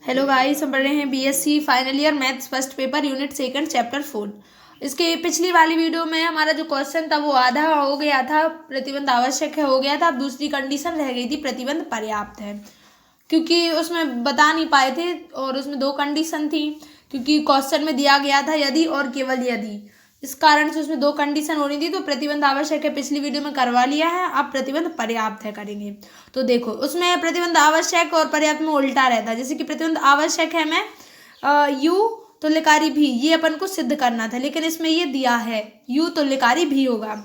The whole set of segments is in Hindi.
हेलो गाइस, हम पढ़ रहे हैं BSc final year maths first paper unit second chapter 4। इसके पिछली वाली वीडियो में हमारा जो क्वेश्चन था वो आधा हो गया था, प्रतिबंध आवश्यक है हो गया था। अब दूसरी कंडीशन रह गई थी, प्रतिबंध पर्याप्त है, क्योंकि उसमें बता नहीं पाए थे और उसमें दो कंडीशन थी, क्योंकि क्वेश्चन में दिया गया था यदि और केवल यदि, इस कारण से उसमें दो कंडीशन होनी थी। तो प्रतिबंध आवश्यक है पिछली वीडियो में करवा लिया है, अब प्रतिबंध पर्याप्त है करेंगे। तो देखो, उसमें प्रतिबंध आवश्यक और पर्याप्त में उल्टा रहता है। जैसे कि प्रतिबंध आवश्यक है में यू तुल्यकारी भी, ये अपन को सिद्ध करना था, लेकिन इसमें ये दिया है यू तुल्यकारी भी होगा।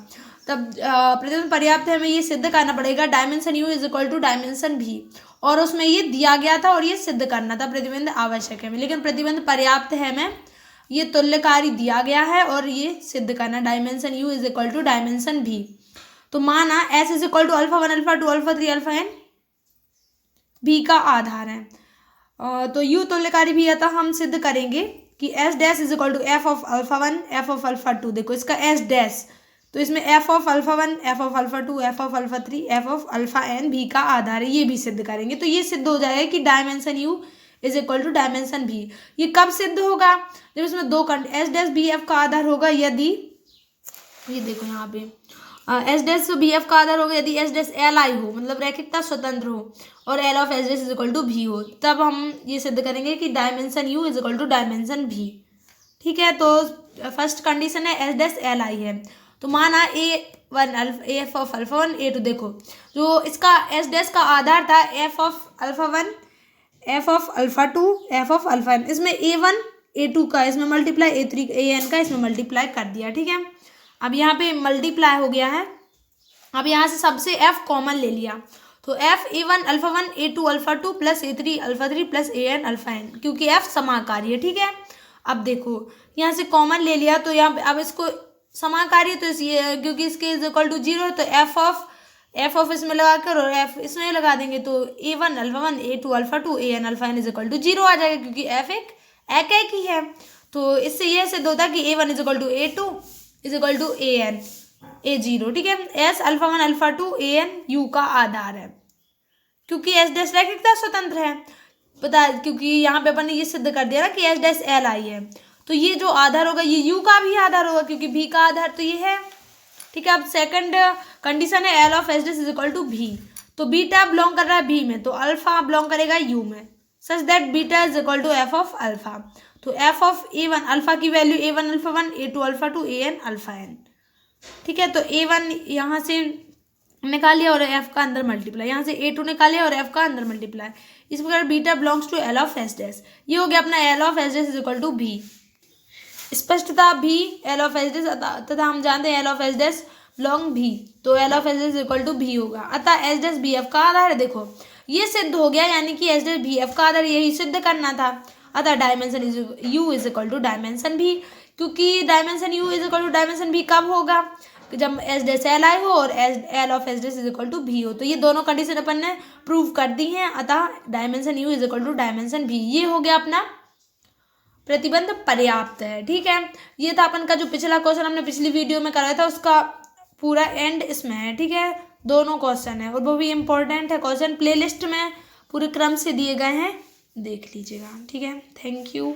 तब प्रतिबंध पर्याप्त है में ये सिद्ध करना पड़ेगा dimension U is equal to dimension V, और उसमें ये दिया गया था और ये सिद्ध करना था प्रतिबंध आवश्यक है में। लेकिन प्रतिबंध पर्याप्त है में ये तुल्यकारी दिया गया है और ये सिद्ध करना dimension U is equal to dimension V. तो माना S is equal to alpha 1 alpha 2 alpha 3 alpha N V का आधार है। तो यू तुल्यकारी भी है, तो हम सिद्ध करेंगे कि S dash is equal to F of alpha 1 F of alpha 2। देखो इसका एस डैश, तो इसमें F of alpha 1 F of alpha 2 F of alpha 3 F of alpha N V का आधार है, ये भी सिद्ध करेंगे। तो ये सिद्ध हो जाएगा कि dimension U is equal to dimension V. ये कब सिद्ध होगा? जब इसमें दो एस डैश बी एफ का आधार होगा यदि, ये देखो यहाँ पे एस डैश बी एफ का आधार होगा यदि एस डैश एल आई हो, मतलब रैखिकता स्वतंत्र हो, और L of S dash is equal to V हो, तब हम ये सिद्ध करेंगे कि dimension U is equal to dimension V. ठीक है, तो फर्स्ट कंडीशन है एस डैश एल आई है। तो माना A one F of alpha 1 A two. देखो जो इसका एस डैश का आधार था F of alpha 1 F of alpha 2 F of alpha N, इसमें ए1 ए2 का इसमें मल्टीप्लाई ए3 ए एन का इसमें मल्टीप्लाई कर दिया। ठीक है, अब यहाँ पे मल्टीप्लाई हो गया है। अब यहाँ से सबसे एफ कॉमन ले लिया, तो F A one alpha 1 A two alpha 2 plus ए3 alpha 3 plus A N alpha N, क्योंकि एफ समाकारी है। ठीक है, अब देखो यहाँ से कॉमन ले लिया, तो यहाँ पे अब इसको समाकारी है, तो क्योंकि इसके इज इक्वल टू 0 है, तो एफ ऑफ इसमें लगा कर और एफ इसमें लगा देंगे, तो A one alpha 1 A two alpha 2 A N alpha N is equal to 0 आ जाएगा, क्योंकि एफ एक ही है। तो इससे यह सिद्ध होता है कि A one is equal to A two is equal to A N ए0। ठीक है, S alpha 1 alpha 2 A N U का आधार है, क्योंकि एस डैश रैखिकता स्वतंत्र है। पता, क्योंकि यहाँ पे अपन ने ये सिद्ध कर दिया ना कि एस डैश एल आई है, तो ये जो आधार होगा ये यू का भी आधार होगा, क्योंकि भी का आधार तो ये है। ठीक है, अब सेकंड कंडीशन है L of S dash is equal to V. तो बीटा बिलोंग कर रहा है भी में, तो अल्फा बिलोंग करेगा यू में, such that beta is equal to F of alpha. तो एफ ऑफ ए1 अल्फा की value A one alpha 1 A two alpha 2 A N alpha N. ठीक है, तो ए1 यहाँ से निकाल लिया और एफ का अंदर मल्टीप्लाई, यहाँ से ए2 निकाल लिया और एफ का अंदर मल्टीप्लाई। इस प्रकार beta belongs to L of S dash, ये हो गया अपना L of S dash is equal to V. स्पष्टता भी एल ऑफ एस डैश, तथा हम जानते हैं L of S dash belong V, तो L of S dash equal to V होगा। अतः एस डैश बी एफ का आधार है। देखो ये सिद्ध हो गया, यानी कि एस डैश बी एफ का आधार यही सिद्ध करना था। अतः dimension is U is equal to dimension V, क्योंकि dimension U is equal to dimension V कब होगा? जब एस डैश एल आई हो और L of S dash is equal to V हो। तो ये दोनों कंडीशन अपन ने प्रूव कर दी हैं, अतः dimension U is equal to dimension V, ये हो गया अपना प्रतिबंध पर्याप्त है। ठीक है, ये था अपन का जो पिछला क्वेश्चन हमने पिछली वीडियो में कराया था, उसका पूरा एंड इसमें है। ठीक है, दोनों क्वेश्चन है और वो भी इम्पोर्टेंट है क्वेश्चन, प्लेलिस्ट में पूरे क्रम से दिए गए हैं, देख लीजिएगा। ठीक है, थैंक यू।